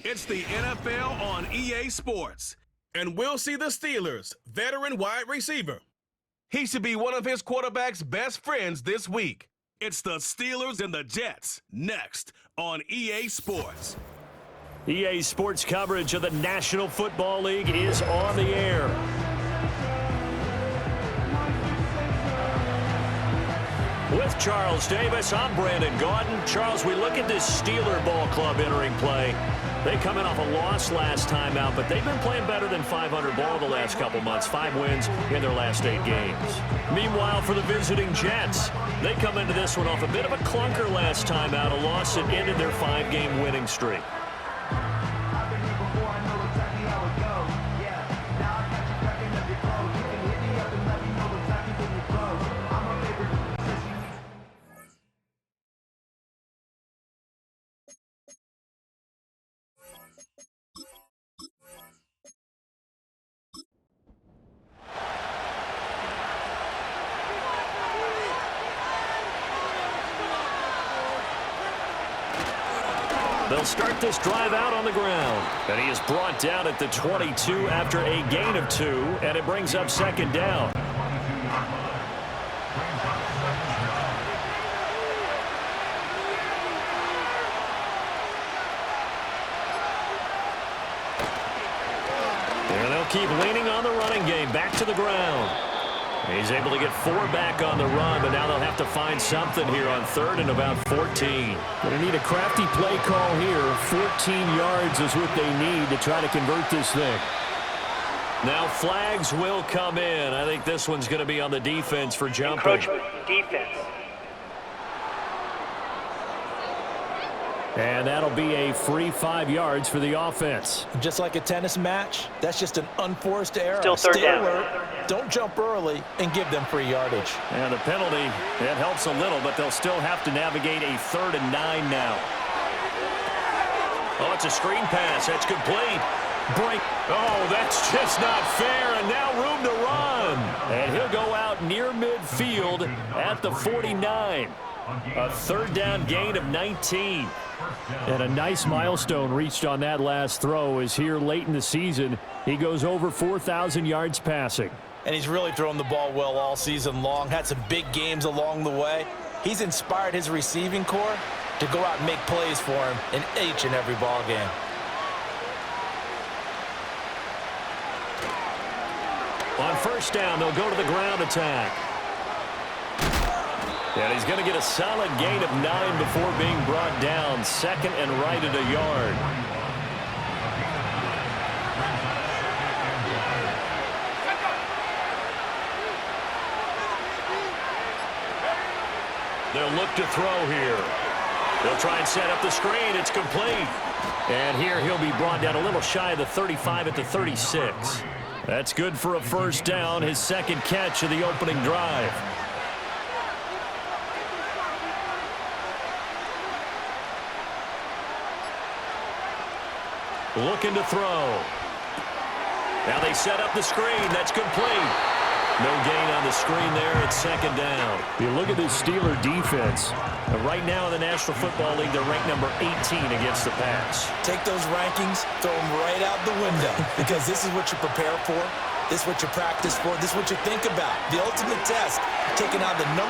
It's the NFL on EA Sports. And we'll see the Steelers' veteran wide receiver. He should be one of his quarterback's best friends this week. It's the Steelers and the Jets next on EA Sports. EA Sports coverage of the National Football League is on the air. With Charles Davis, I'm Brandon Gaudin. Charles, we look at this Steeler ball club entering play. They come in off a loss last time out, but they've been playing better than 500 ball the last couple months. 5 wins in their last 8 games. Meanwhile, for the visiting Jets, they come into this one off a bit of a clunker last time out, a loss that ended their 5-game winning streak. They'll start this drive out on the ground. And he is brought down at the 22 after a gain of 2, and it brings up second down. And they'll keep leaning on the running game. Back to the ground. He's able to get 4 back on the run, but now they'll have to find something here on 3rd and about 14. Going to need a crafty play call here. 14 yards is what they need to try to convert this thing. Now flags will come in. I think this one's going to be on the defense for jumping. Encroachment defense. And that'll be a free 5 yards for the offense. Just like a tennis match, that's just an unforced error. Still third down. Alert. Don't jump early and give them free yardage. And the penalty, that helps a little, but they'll still have to navigate a 3rd and 9 now. Oh, it's a screen pass. That's complete. Break. Oh, that's just not fair, and now room to run. And he'll go out near midfield at the 49. A 3rd down gain of 19. And a nice milestone reached on that last throw is here late in the season. He goes over 4,000 yards passing. And he's really thrown the ball well all season long. Had some big games along the way. He's inspired his receiving corps to go out and make plays for him in each and every ball game. On 1st down, they'll go to the ground attack. And he's going to get a solid gain of 9 before being brought down. 2nd and right at a yard. They'll look to throw here. They'll try and set up the screen. It's complete. And here he'll be brought down a little shy of the 35 at the 36. That's good for a 1st down, his 2nd catch of the opening drive. Looking to throw. Now they set up the screen. That's complete. No gain on the screen there. It's 2nd down. You look at this Steeler defense. Right now in the National Football League, they're ranked number 18 against the pass. Take those rankings, throw them right out the window, because this is what you prepare for. This is what you practice for. This is what you think about. The ultimate test, taking on the #1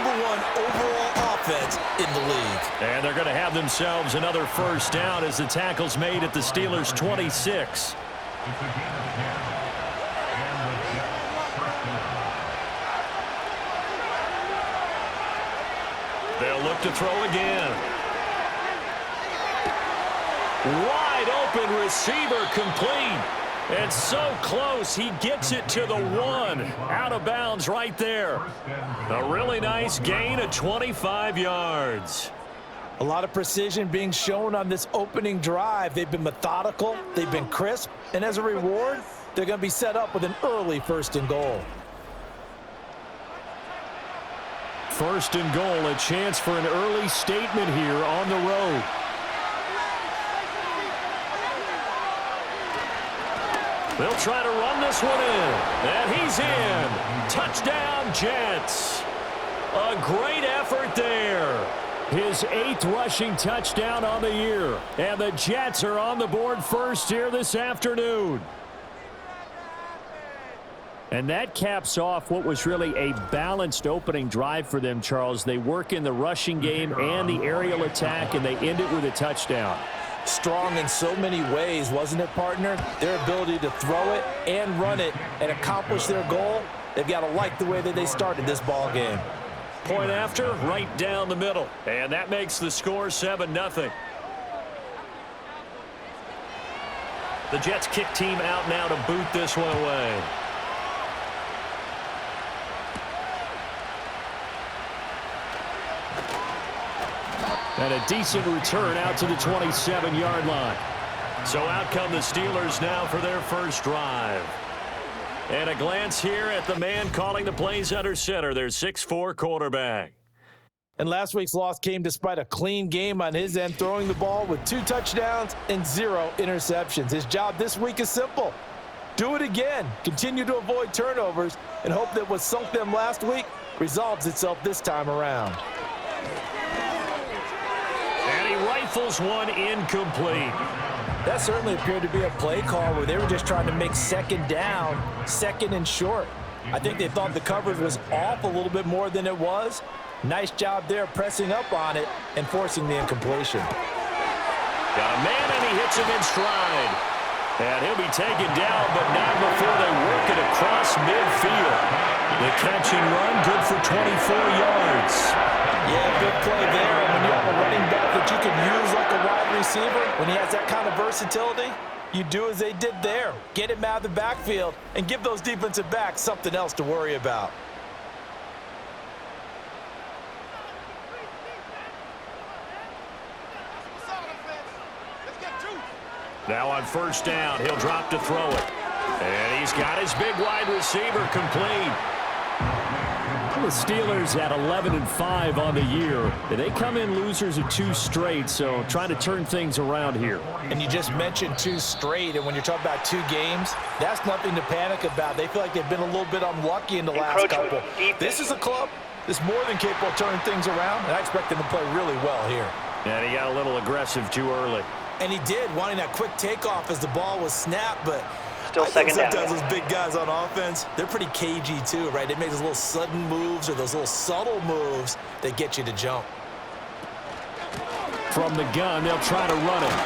overall offense in the league. And they're going to have themselves another 1st down as the tackle's made at the Steelers' 26. They'll look to throw again. Wide open receiver complete. And so close, he gets it to the 1. Out of bounds right there. A really nice gain of 25 yards. A lot of precision being shown on this opening drive. They've been methodical, they've been crisp, and as a reward, they're going to be set up with an early 1st and goal. 1st and goal, a chance for an early statement here on the road. They'll try to run this one in. And he's in. Touchdown, Jets. A great effort there. His 8th rushing touchdown on the year. And the Jets are on the board first here this afternoon. And that caps off what was really a balanced opening drive for them, Charles. They work in the rushing game and the aerial attack, and they end it with a touchdown. Strong in so many ways, wasn't it, partner? Their ability to throw it and run it and accomplish their goal, they've got to like the way that they started this ball game. Point after, right down the middle. And that makes the score 7-0. The Jets kick team out now to boot this one away. And a decent return out to the 27-yard line. So out come the Steelers now for their first drive. And a glance here at the man calling the plays under center, their 6'4" quarterback. And last week's loss came despite a clean game on his end, throwing the ball with 2 touchdowns and 0 interceptions. His job this week is simple. Do it again. Continue to avoid turnovers and hope that what sunk them last week resolves itself this time around. And he rifles one incomplete. That certainly appeared to be a play call where they were just trying to make second down, second and short. I think they thought the coverage was off a little bit more than it was. Nice job there pressing up on it and forcing the incompletion. Got a man and he hits him in stride. And he'll be taken down, but not before they work it across midfield. The catch and run, good for 24 yards. Yeah, good play there. And when you have a running back that you can use like a wide receiver, when he has that kind of versatility, you do as they did there. Get him out of the backfield and give those defensive backs something else to worry about. Now on first down, he'll drop to throw it. And he's got his big wide receiver complete. The Steelers at 11-5 on the year. They come in losers of 2 straight, so trying to turn things around here. And you just mentioned 2 straight, and when you're talking about 2 games, that's nothing to panic about. They feel like they've been a little bit unlucky in the last couple. This is a club that's more than capable of turning things around, and I expect them to play really well here. And he got a little aggressive too early. And he did, wanting that quick takeoff as the ball was snapped, but still second down. Sometimes those big guys on offense, they're pretty cagey too, right? They make those little sudden moves or those little subtle moves that get you to jump. From the gun, they'll try to run it.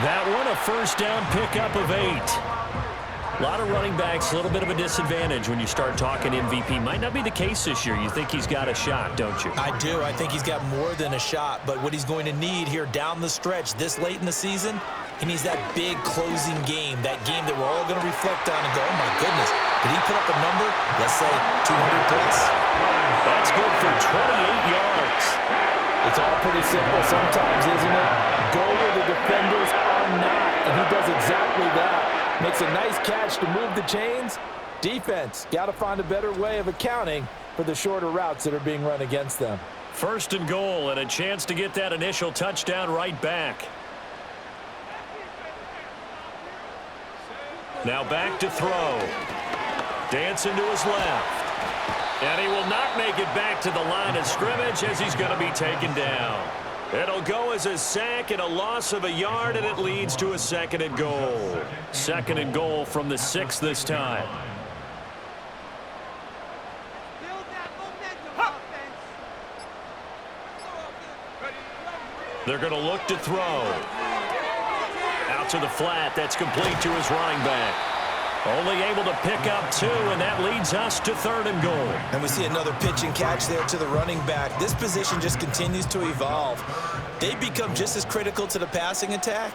That one, a first down pickup of 8. A lot of running backs, a little bit of a disadvantage when you start talking MVP. Might not be the case this year. You think he's got a shot, don't you? I do. I think he's got more than a shot. But what he's going to need here down the stretch this late in the season, he needs that big closing game, that game that we're all going to reflect on and go, oh, my goodness, did he put up a number, let's say 200 plus? That's good for 28 yards. It's all pretty simple sometimes, isn't it? Go where the defenders are not, and he does exactly that. Makes a nice catch to move the chains. Defense, got to find a better way of accounting for the shorter routes that are being run against them. First and goal, and a chance to get that initial touchdown right back. Now back to throw. Dancing to his left. And he will not make it back to the line of scrimmage as he's going to be taken down. It'll go as a sack and a loss of a yard, and it leads to a second and goal. Second and goal from the 6 this time. They're going to look to throw. Out to the flat. That's complete to his running back. Only able to pick up 2, and that leads us to third and goal. And we see another pitch and catch there to the running back. This position just continues to evolve. They become just as critical to the passing attack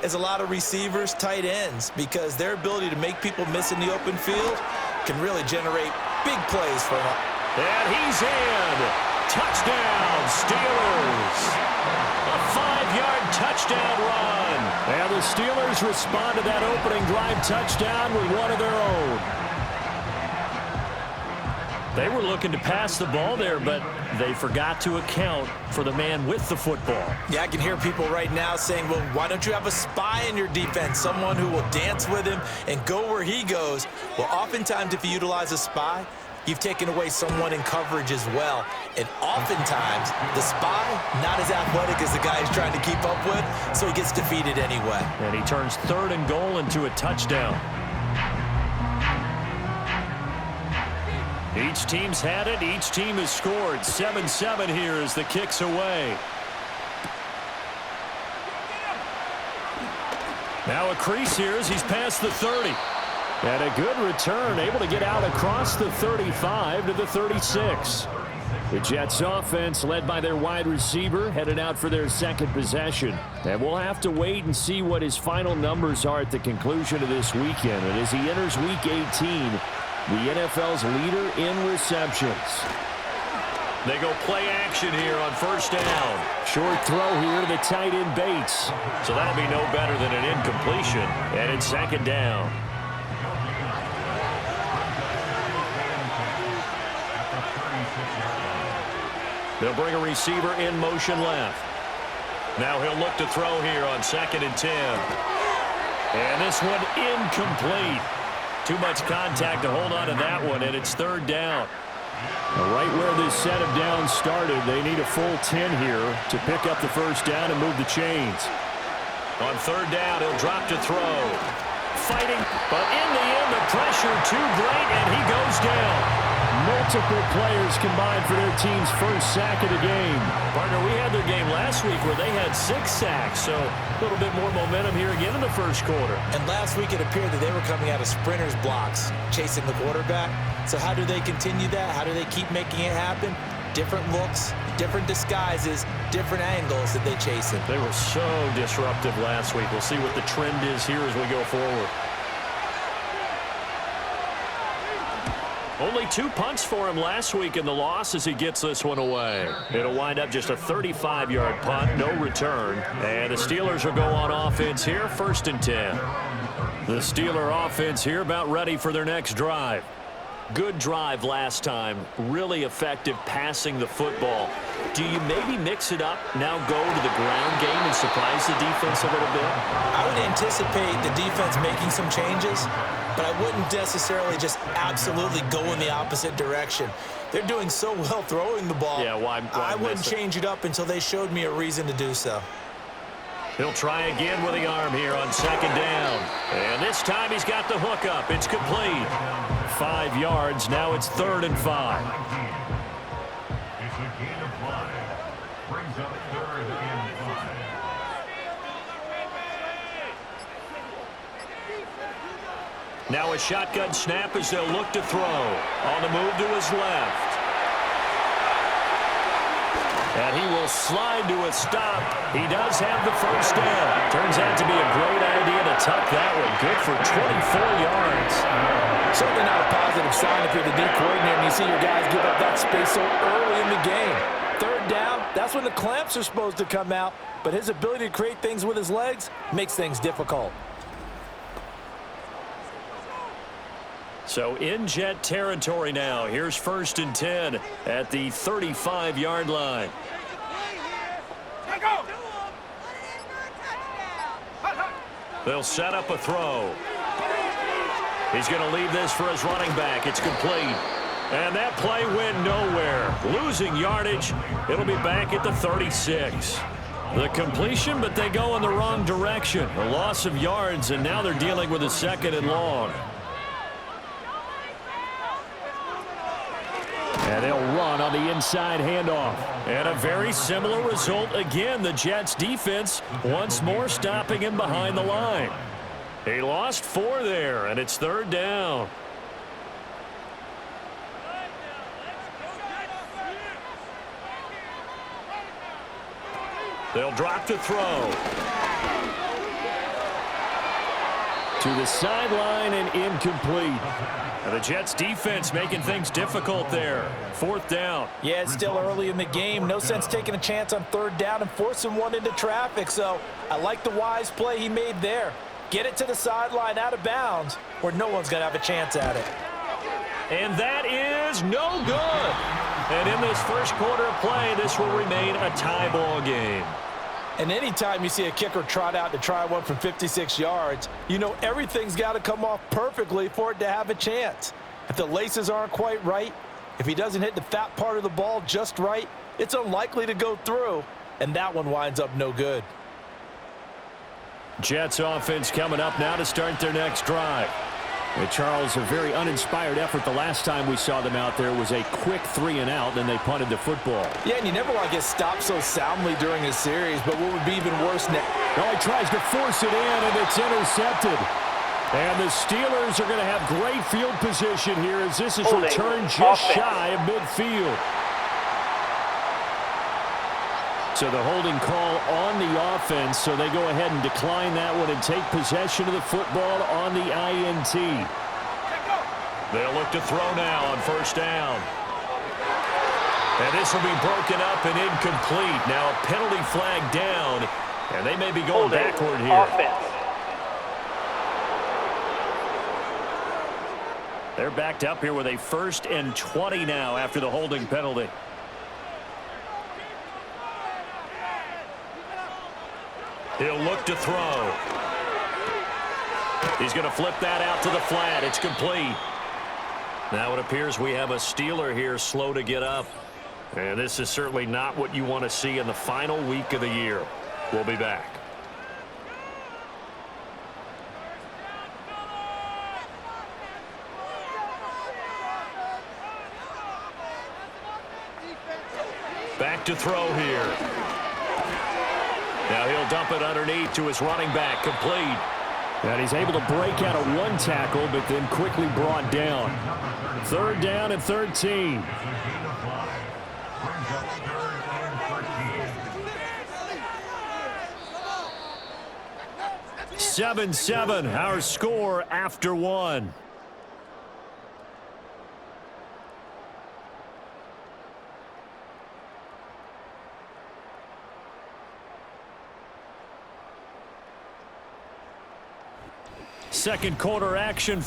as a lot of receivers, tight ends, because their ability to make people miss in the open field can really generate big plays for them. And he's in. Touchdown, Steelers. A 5-yard touchdown run. And the Steelers respond to that opening drive touchdown with one of their own. They were looking to pass the ball there, but they forgot to account for the man with the football. Yeah, I can hear people right now saying, well, why don't you have a spy in your defense, someone who will dance with him and go where he goes? Well, oftentimes if you utilize a spy, you've taken away someone in coverage as well. And oftentimes, the spy, not as athletic as the guy he's trying to keep up with, so he gets defeated anyway. And he turns 3rd and goal into a touchdown. Each team's had it. Each team has scored. 7-7 here as the kick's away. Now a crease here as he's past the 30. And a good return, able to get out across the 35 to the 36. The Jets offense, led by their wide receiver, headed out for their second possession. And we'll have to wait and see what his final numbers are at the conclusion of this weekend. And as he enters Week 18, the NFL's leader in receptions. They go play action here on 1st down. Short throw here to the tight end Bates. So that'll be no better than an incompletion. And it's 2nd down. They'll bring a receiver in motion left. Now he'll look to throw here on 2nd and 10. And this one incomplete. Too much contact to hold on to that one, and it's 3rd down. Right where this set of downs started, they need a full 10 here to pick up the 1st down and move the chains. On 3rd down, he'll drop to throw. Fighting, but in the end, the pressure too great, and he goes down. Multiple players combined for their team's first sack of the game. Partner, we had their game last week where they had 6 sacks, so a little bit more momentum here again in the 1st quarter. And last week it appeared that they were coming out of sprinters blocks, chasing the quarterback. So how do they continue that? How do they keep making it happen? Different looks, different disguises, different angles that they chase him. They were so disruptive last week. We'll see what the trend is here as we go forward. Only 2 punts for him last week in the loss as he gets this one away. It'll wind up just a 35-yard punt, no return. And the Steelers will go on offense here, 1st and 10. The Steeler offense here about ready for their next drive. Good drive last time. Really effective passing the football. Do you maybe mix it up, now go to the ground game and surprise the defense a little bit? I would anticipate the defense making some changes, but I wouldn't necessarily just absolutely go in the opposite direction. They're doing so well throwing the ball. Yeah, why I wouldn't change it up until they showed me a reason to do so. He'll try again with the arm here on 2nd down. And this time he's got the hook up. It's complete. 5 yards. Now it's 3rd and 5. It's a gain of 5. Brings up 3rd and 5. Now a shotgun snap as they'll look to throw. On the move to his left. And he will slide to a stop. He does have the 1st down. Turns out to be a great idea to tuck that one. Good for 24 yards. Certainly not a positive sign if you're the D coordinator and you see your guys give up that space so early in the game. 3rd down, that's when the clamps are supposed to come out. But his ability to create things with his legs makes things difficult. So in Jet territory now. Here's 1st and 10 at the 35-yard line. They'll set up a throw. He's going to leave this for his running back. It's complete. And that play went nowhere. Losing yardage. It'll be back at the 36. The completion, but they go in the wrong direction. A loss of yards, and now they're dealing with a 2nd and long. And they'll run on the inside handoff. And a very similar result again. The Jets defense once more stopping him behind the line. He lost 4 there, and it's 3rd down. They'll drop to throw. To the sideline and incomplete. And the Jets defense making things difficult there. 4th down. Yeah, it's still early in the game. No sense taking a chance on 3rd down and forcing one into traffic. So I like the wise play he made there. Get it to the sideline out of bounds where no one's going to have a chance at it. And that is no good. And in this 1st quarter of play, this will remain a tie ball game. And anytime you see a kicker trot out to try one from 56 yards, you know everything's got to come off perfectly for it to have a chance. If the laces aren't quite right, if he doesn't hit the fat part of the ball just right, it's unlikely to go through, and that one winds up no good. Jets offense coming up now to start their next drive. And Charles, a very uninspired effort the last time we saw them out there was a quick 3-and-out, then they punted the football. Yeah, and you never want to get stopped so soundly during a series, but what would be even worse now? Well, he tries to force it in, and it's intercepted. And the Steelers are going to have great field position here as this is returned just shy of midfield. So the holding call on the offense, so they go ahead and decline that one and take possession of the football on the INT. They'll look to throw now on first down. And this will be broken up and incomplete. Now a penalty flag down, and they may be going backward here. They're backed up here with a 1st and 20 now after the holding penalty. He'll look to throw. He's going to flip that out to the flat. It's complete. Now it appears we have a Steeler here slow to get up. And this is certainly not what you want to see in the final week of the year. We'll be back. Back to throw here. Now he'll dump it underneath to his running back, complete. And he's able to break out of one tackle, but then quickly brought down. 3rd down and 13. 7-7, our score after 1. Second quarter action.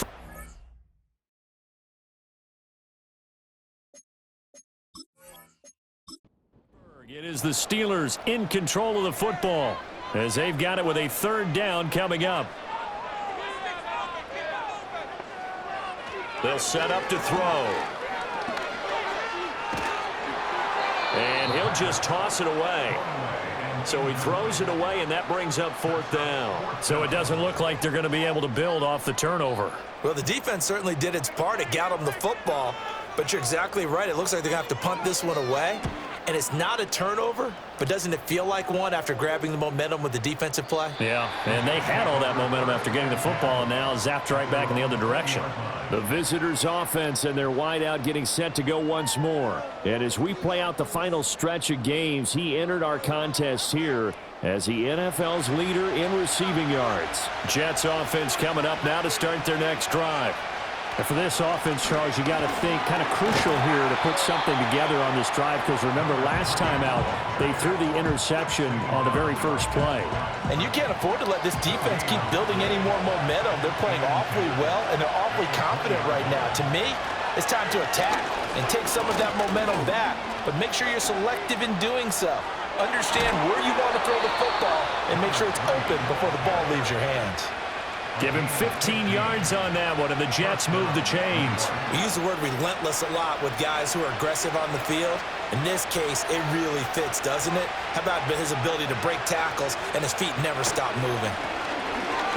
It is the Steelers in control of the football as they've got it with a 3rd down coming up. They'll set up to throw. And he'll just toss it away. So he throws it away, and that brings up 4th down. So it doesn't look like they're going to be able to build off the turnover. Well, the defense certainly did its part. It got them the football. But you're exactly right. It looks like they're going to have to punt this one away. And it's not a turnover, but doesn't it feel like one after grabbing the momentum with the defensive play? Yeah, and they had all that momentum after getting the football, and now zapped right back in the other direction. The visitors' offense and their wideout getting set to go once more. And as we play out the final stretch of games, he entered our contest here as the NFL's leader in receiving yards. Jets offense coming up now to start their next drive. And for this offense, Charles, you got to think kind of crucial here to put something together on this drive because remember last time out they threw the interception on the very first play. And you can't afford to let this defense keep building any more momentum. They're playing awfully well and they're awfully confident right now. To me, it's time to attack and take some of that momentum back, but make sure you're selective in doing so. Understand where you want to throw the football and make sure it's open before the ball leaves your hands. Give him 15 yards on that one, and the Jets move the chains. We use the word relentless a lot with guys who are aggressive on the field. In this case, it really fits, doesn't it? How about his ability to break tackles and his feet never stop moving?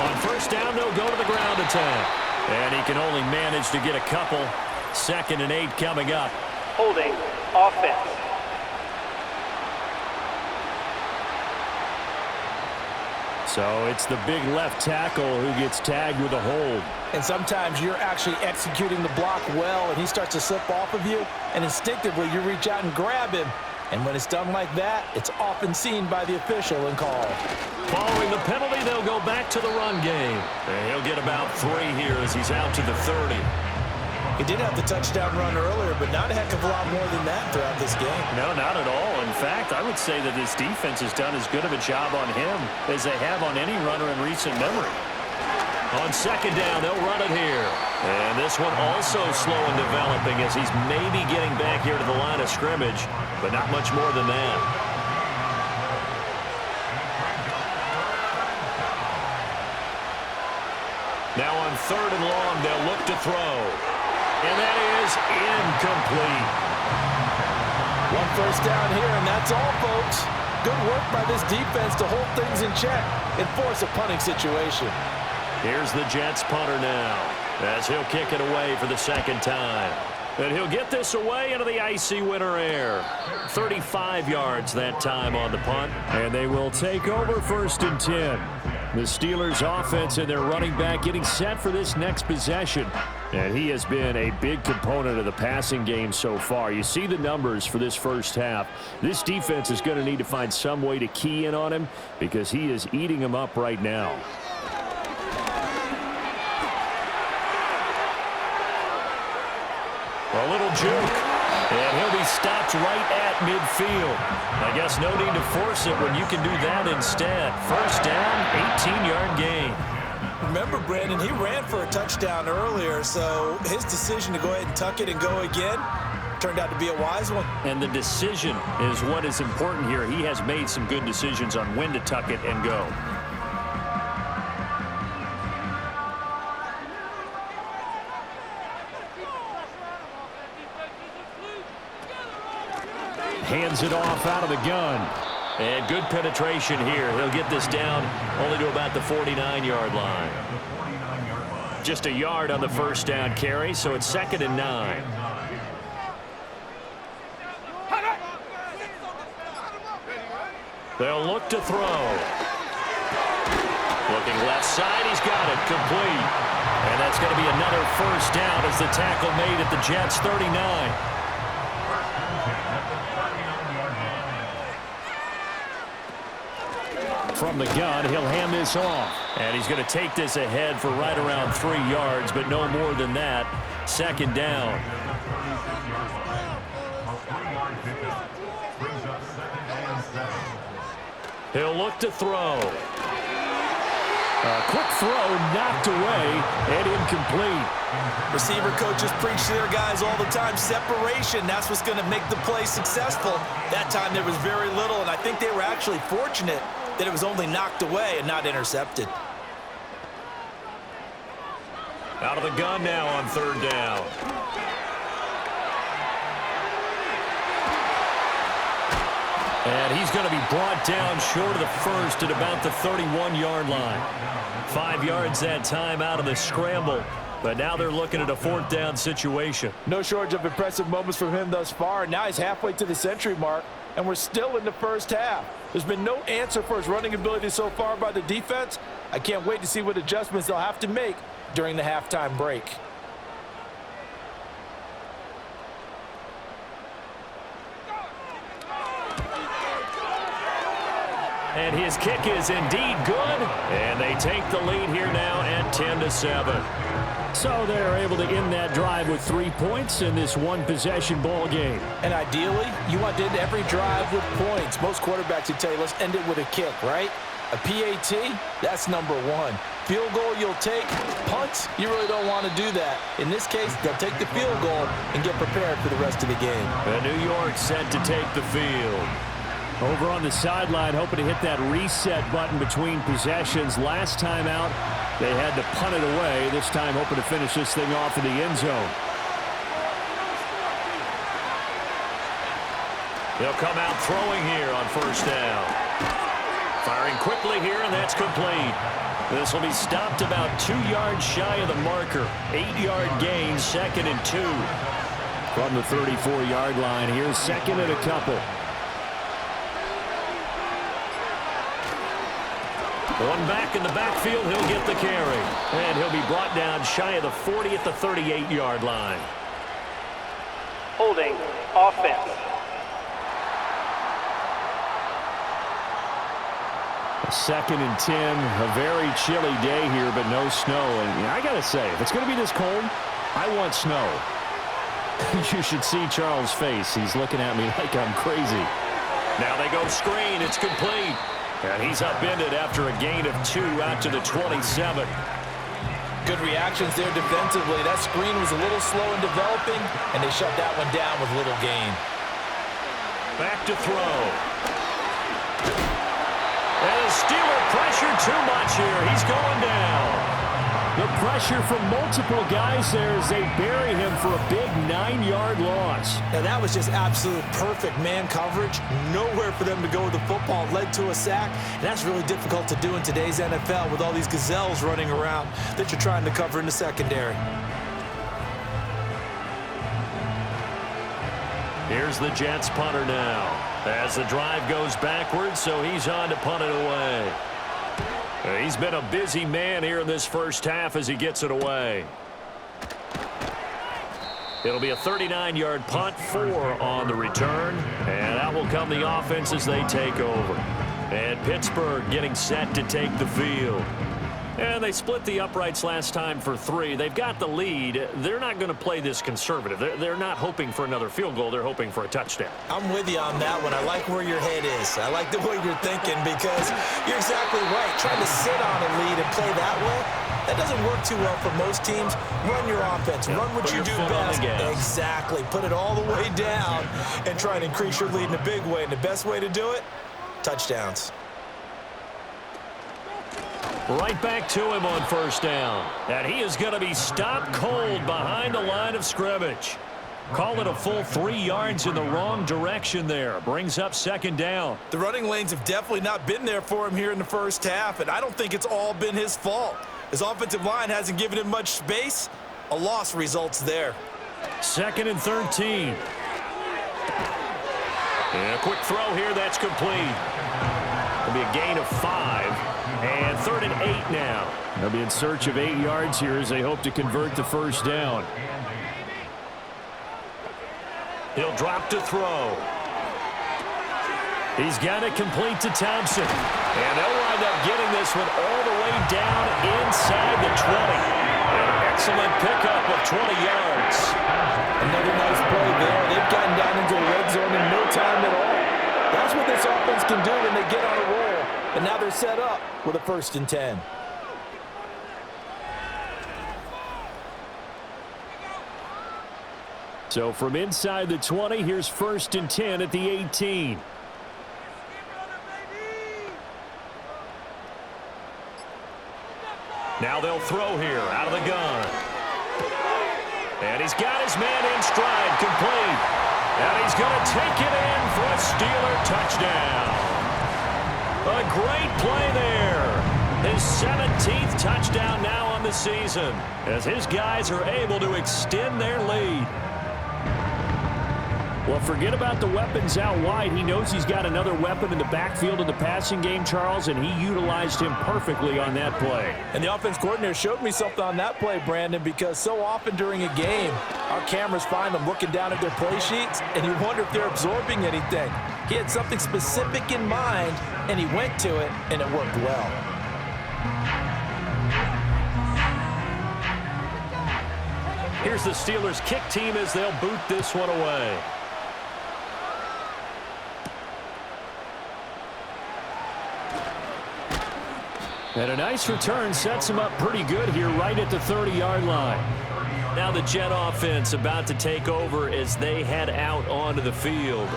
On first down, they'll go to the ground attack. And he can only manage to get a couple. 2nd and 8 coming up. Holding offense. So it's the big left tackle who gets tagged with a hold. And sometimes you're actually executing the block well, and he starts to slip off of you, and instinctively you reach out and grab him. And when it's done like that, it's often seen by the official and called. Following the penalty, they'll go back to the run game. And he'll get about 3 here as he's out to the 30. He did have the touchdown run earlier, but not a heck of a lot more than that throughout this game. No, not at all. In fact, I would say that this defense has done as good of a job on him as they have on any runner in recent memory. On 2nd down, they'll run it here. And this one also slow in developing as he's maybe getting back here to the line of scrimmage, but not much more than that. Now on 3rd and long, they'll look to throw. And that is incomplete. One first down here, and that's all, folks. Good work by this defense to hold things in check and force a punting situation. Here's the Jets punter now, as he'll kick it away for the second time. And he'll get this away into the icy winter air. 35 yards that time on the punt. And they will take over 1st and 10. The Steelers offense and their running back getting set for this next possession. And he has been a big component of the passing game so far. You see the numbers for this first half. This defense is going to need to find some way to key in on him because he is eating them up right now. A little juke, and he'll be stopped right at midfield. I guess no need to force it when you can do that instead. First down, 18-yard gain. Remember, Brandon, he ran for a touchdown earlier, so his decision to go ahead and tuck it and go again turned out to be a wise one. And the decision is what is important here. He has made some good decisions on when to tuck it and go. Hands it off out of the gun. And good penetration here. He'll get this down only to about the 49-yard line. Just a yard on the first down carry, so it's 2nd and 9. They'll look to throw. Looking left side, he's got it, complete. And that's going to be another first down as the tackle made at the Jets' 39. From the gun, he'll hand this off. And he's going to take this ahead for right around 3 yards, but no more than that. 2nd down. He'll look to throw. A quick throw knocked away and incomplete. Receiver coaches preach to their guys all the time. Separation, that's what's going to make the play successful. That time there was very little, and I think they were actually fortunate that it was only knocked away and not intercepted. Out of the gun now on 3rd down. And he's going to be brought down short of the first at about the 31-yard line. 5 yards that time out of the scramble. But now they're looking at a 4th down situation. No shortage of impressive moments from him thus far. Now he's halfway to the century mark, and we're still in the first half. There's been no answer for his running ability so far by the defense. I can't wait to see what adjustments they'll have to make during the halftime break. And his kick is indeed good. And they take the lead here now at 10-7. So they're able to end that drive with 3 points in this one-possession ball game. And ideally, you want to end every drive with points. Most quarterbacks would tell you, let's end it with a kick, right? A PAT, that's number 1. Field goal you'll take. Punts, you really don't want to do that. In this case, they'll take the field goal and get prepared for the rest of the game. And New York set to take the field. Over on the sideline, hoping to hit that reset button between possessions. Last time out, they had to punt it away. This time, hoping to finish this thing off in the end zone. They'll come out throwing here on 1st down. Firing quickly here, and that's complete. This will be stopped about 2 yards shy of the marker. 8-yard gain, 2nd and 2. From the 34-yard line, here's 2nd and a couple. One back in the backfield, he'll get the carry. And he'll be brought down shy of the 40 at the 38-yard line. Holding offense. 2nd and 10, a very chilly day here, but no snow. And I got to say, if it's going to be this cold, I want snow. You should see Charles' face. He's looking at me like I'm crazy. Now they go screen. It's complete. And he's upended after a gain of 2 out to the 27. Good reactions there defensively. That screen was a little slow in developing, and they shut that one down with little gain. Back to throw. And the Steeler pressure too much here. He's going down. The pressure from multiple guys there as they bury him for a big 9-yard loss. Now that was just absolute perfect man coverage. Nowhere for them to go with the football. Led to a sack. And that's really difficult to do in today's NFL with all these gazelles running around that you're trying to cover in the secondary. Here's the Jets punter now. As the drive goes backwards, so he's on to punt it away. He's been a busy man here in this first half as he gets it away. It'll be a 39-yard punt, 4 on the return, and that will come the offense as they take over. And Pittsburgh getting set to take the field. And they split the uprights last time for 3. They've got the lead. They're not going to play this conservative. They're not hoping for another field goal. They're hoping for a touchdown. I'm with you on that one. I like where your head is. I like the way you're thinking because you're exactly right. Trying to sit on a lead and play that way, that doesn't work too well for most teams. Run your offense. Run what you do best. Exactly. Put it all the way down and try and increase your lead in a big way. And the best way to do it, touchdowns. Right back to him on first down. And he is going to be stopped cold behind the line of scrimmage. Call it a full 3 yards in the wrong direction there. Brings up second down. The running lanes have definitely not been there for him here in the first half, and I don't think it's all been his fault. His offensive line hasn't given him much space. A loss results there. 2nd and 13. And a quick throw here that's complete. It'll be a gain of 5. And 3rd and 8 now. They'll be in search of 8 yards here as they hope to convert the first down. He'll drop to throw. He's got it complete to Thompson. And they'll wind up getting this one all the way down inside the 20. An excellent pickup of 20 yards. Another nice play there. They've gotten down into the red zone in no time at all. That's what this offense can do when they get on a roll. And now they're set up with a 1st and 10. So from inside the 20, here's 1st and 10 at the 18. Now they'll throw here out of the gun. And he's got his man in stride, complete. And he's going to take it in for a Steeler touchdown. A great play there. His 17th touchdown now on the season as his guys are able to extend their lead. Well, forget about the weapons out wide. He knows he's got another weapon in the backfield in the passing game, Charles, and he utilized him perfectly on that play. And the offense coordinator showed me something on that play, Brandon, because so often during a game, our cameras find them looking down at their play sheets, and you wonder if they're absorbing anything. He had something specific in mind, and he went to it, and it worked well. Here's the Steelers' kick team as they'll boot this one away. And a nice return sets him up pretty good here right at the 30-yard line. Now the Jet offense about to take over as they head out onto the field.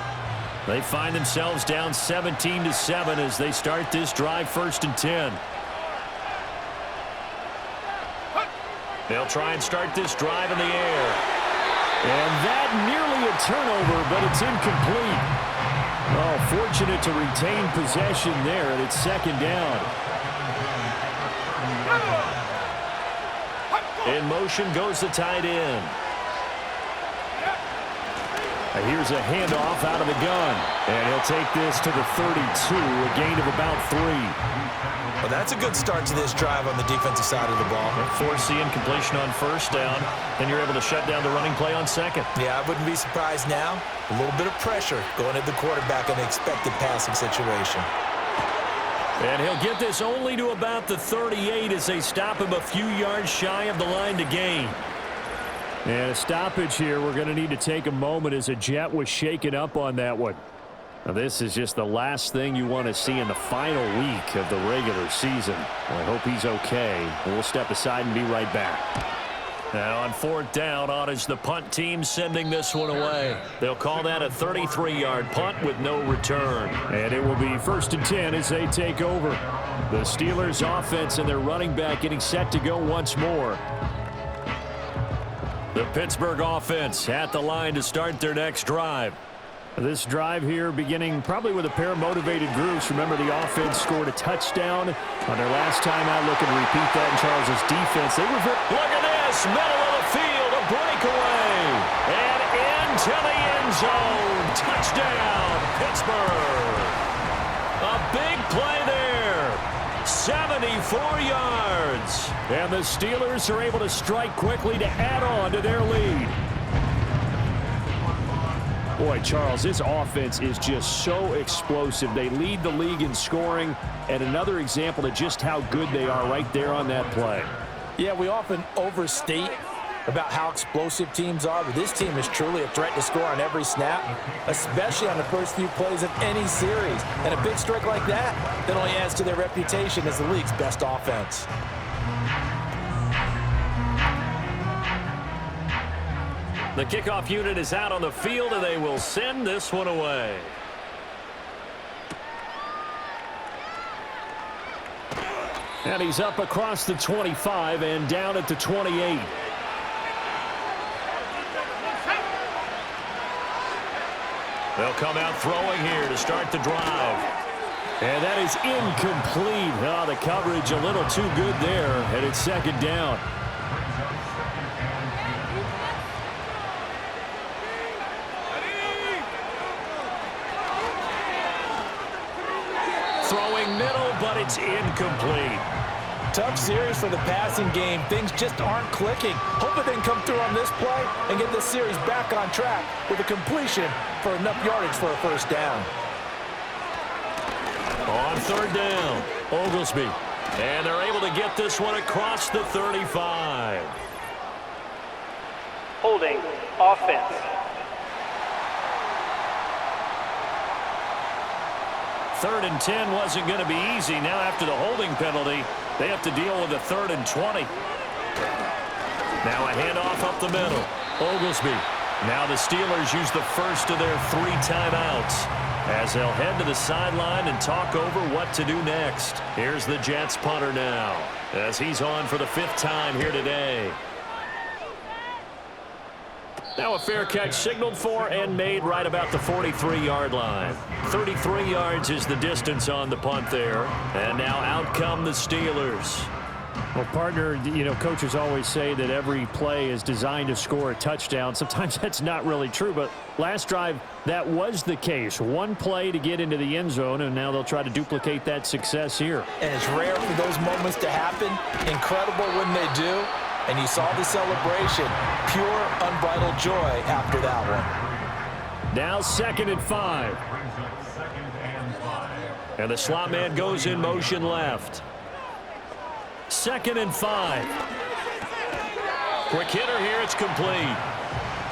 They find themselves down 17-7 as they start this drive 1st and 10. They'll try and start this drive in the air. And that nearly a turnover, but it's incomplete. Oh, fortunate to retain possession there, and it's 2nd down. In motion goes the tight end. Here's a handoff out of the gun. And he'll take this to the 32, a gain of about 3. Well, that's a good start to this drive on the defensive side of the ball. Force the incompletion on 1st down, and you're able to shut down the running play on 2nd. Yeah, I wouldn't be surprised now. A little bit of pressure going at the quarterback in the expected passing situation. And he'll get this only to about the 38 as they stop him a few yards shy of the line to gain. And a stoppage here. We're going to need to take a moment as a Jet was shaken up on that one. Now, this is just the last thing you want to see in the final week of the regular season. Well, I hope he's okay. We'll step aside and be right back. Now on 4th down, on is the punt team sending this one away. They'll call that a 33-yard punt with no return. And it will be 1st and 10 as they take over. The Steelers offense and their running back getting set to go once more. The Pittsburgh offense at the line to start their next drive. This drive here beginning probably with a pair of motivated groups. Remember, the offense scored a touchdown on their last time out. Looking to repeat that in Charles's defense. They were Look at this, middle of the field, a breakaway, and into the end zone. Touchdown, Pittsburgh. A big play there. 74 yards. And the Steelers are able to strike quickly to add on to their lead. Boy, Charles, this offense is just so explosive. They lead the league in scoring, and another example of just how good they are right there on that play. Yeah, we often overstate about how explosive teams are, but this team is truly a threat to score on every snap, especially on the first few plays of any series. And a big strike like that only adds to their reputation as the league's best offense. The kickoff unit is out on the field, and they will send this one away. And he's up across the 25 and down at the 28. They'll come out throwing here to start the drive. And that is incomplete. Oh, the coverage a little too good there, and it's 2nd down. Throwing middle, but it's incomplete. Tough series for the passing game. Things just aren't clicking. Hope it didn't come through on this play and get this series back on track with a completion for enough yardage for a 1st down. On 3rd down, Oglesby. And they're able to get this one across the 35. Holding offense. 3rd and 10 wasn't going to be easy. Now after the holding penalty, they have to deal with a 3rd and 20. Now a handoff up the middle. Oglesby. Now the Steelers use the first of their 3 timeouts as they'll head to the sideline and talk over what to do next. Here's the Jets punter now as he's on for the 5th time here today. Now a fair catch signaled for and made right about the 43-yard line. 33 yards is the distance on the punt there. And now out come the Steelers. Well, partner, you know, coaches always say that every play is designed to score a touchdown. Sometimes that's not really true, but last drive, that was the case. One play to get into the end zone, and now they'll try to duplicate that success here. And it's rare for those moments to happen. Incredible when they do. And you saw the celebration. Pure, unbridled joy after that one. Now 2nd and 5. And the slot man goes in motion left. 2nd and 5. Quick hitter here, it's complete.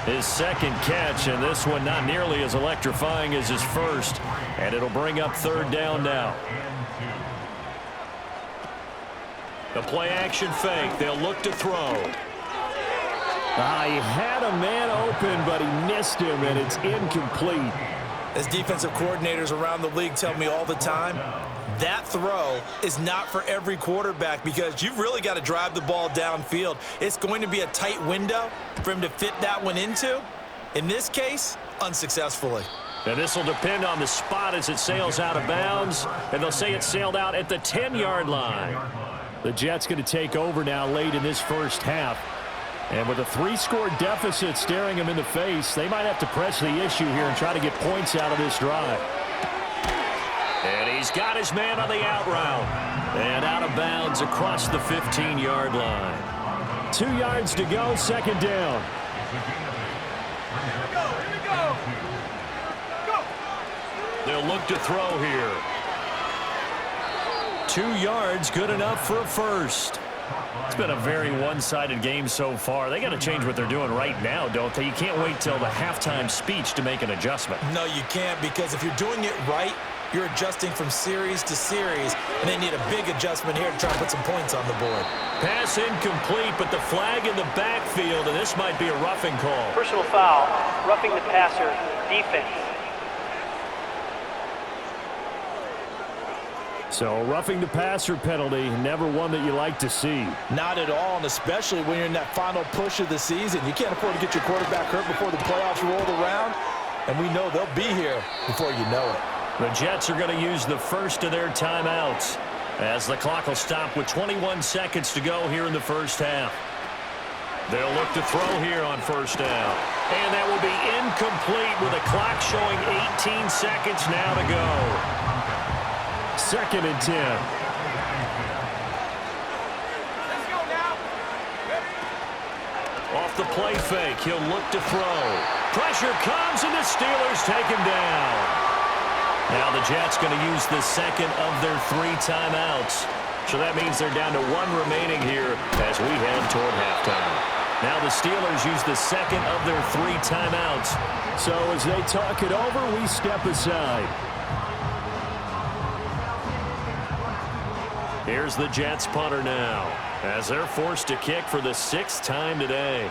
His 2nd catch, and this one not nearly as electrifying as his first. And it'll bring up 3rd down now. The play action fake. They'll look to throw. He had a man open, but he missed him, and it's incomplete. As defensive coordinators around the league tell me all the time, that throw is not for every quarterback because you've really got to drive the ball downfield. It's going to be a tight window for him to fit that one into. In this case, unsuccessfully. And this will depend on the spot as it sails out of bounds, and they'll say it sailed out at the 10-yard line. The Jets going to take over now late in this 1st half. And with a 3-score deficit staring them in the face, they might have to press the issue here and try to get points out of this drive. And he's got his man on the out route. And out of bounds across the 15-yard line. 2 yards to go, 2nd down. They'll look to throw here. 2 yards, good enough for a first. It's been a very one-sided game so far. They got to change what they're doing right now, don't they? You can't wait till the halftime speech to make an adjustment. No, you can't, because if you're doing it right, You're adjusting from series to series, and they need a big adjustment here to try and put some points on the board. Pass incomplete, but the flag in the backfield, and this might be a roughing call. Personal foul, roughing the passer, defense. So roughing the passer penalty, never one that you like to see. Not at all, and especially when you're in that final push of the season. You can't afford to get your quarterback hurt before the playoffs roll around, and we know they'll be here before you know it. The Jets are going to use the first of their timeouts as the clock will stop with 21 seconds to go here in the first half. They'll look to throw here on first down. And that will be incomplete with the clock showing 18 seconds now to go. 2nd and 10. Off the play fake, he'll look to throw. Pressure comes, and the Steelers take him down. Now the Jets going to use the second of their 3 timeouts. So that means they're down to 1 remaining here as we head toward halftime. Now the Steelers use the second of their 3 timeouts. So as they talk it over, we step aside. Here's the Jets punter now as they're forced to kick for the 6th time today.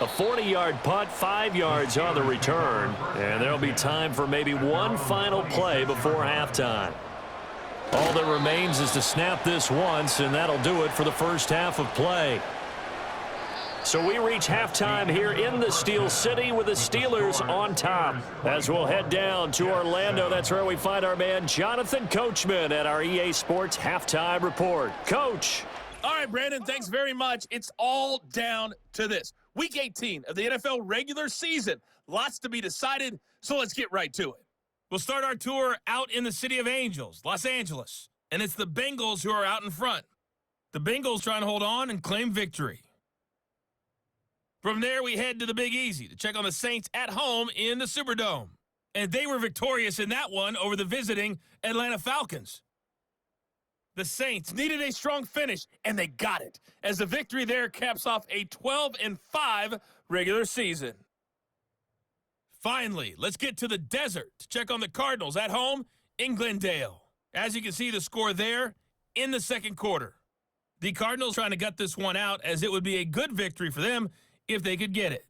A 40-yard punt, 5 yards on the return, and there'll be time for maybe one final play before halftime. All that remains is to snap this once, and that'll do it for the first half of play. So we reach halftime here in the Steel City with the Steelers on top. As we'll head down to Orlando, that's where we find our man Jonathan Coachman at our EA Sports Halftime Report. Coach. All right, Brandon, thanks very much. It's all down to this. Week 18 of the NFL regular season. Lots to be decided, so let's get right to it. We'll start our tour out in the City of Angels, Los Angeles. And it's the Bengals who are out in front. The Bengals trying to hold on and claim victory. From there, we head to the Big Easy to check on the Saints at home in the Superdome. And they were victorious in that one over the visiting Atlanta Falcons. The Saints needed a strong finish, and they got it, as the victory there caps off a 12-5 regular season. Finally, let's get to the desert to check on the Cardinals at home in Glendale. As you can see, the score there in the second quarter. The Cardinals trying to gut this one out, as it would be a good victory for them if they could get it.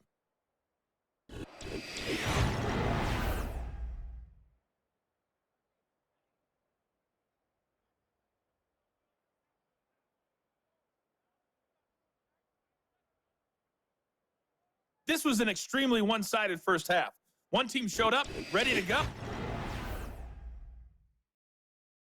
This was an extremely one-sided first half. One team showed up, ready to go,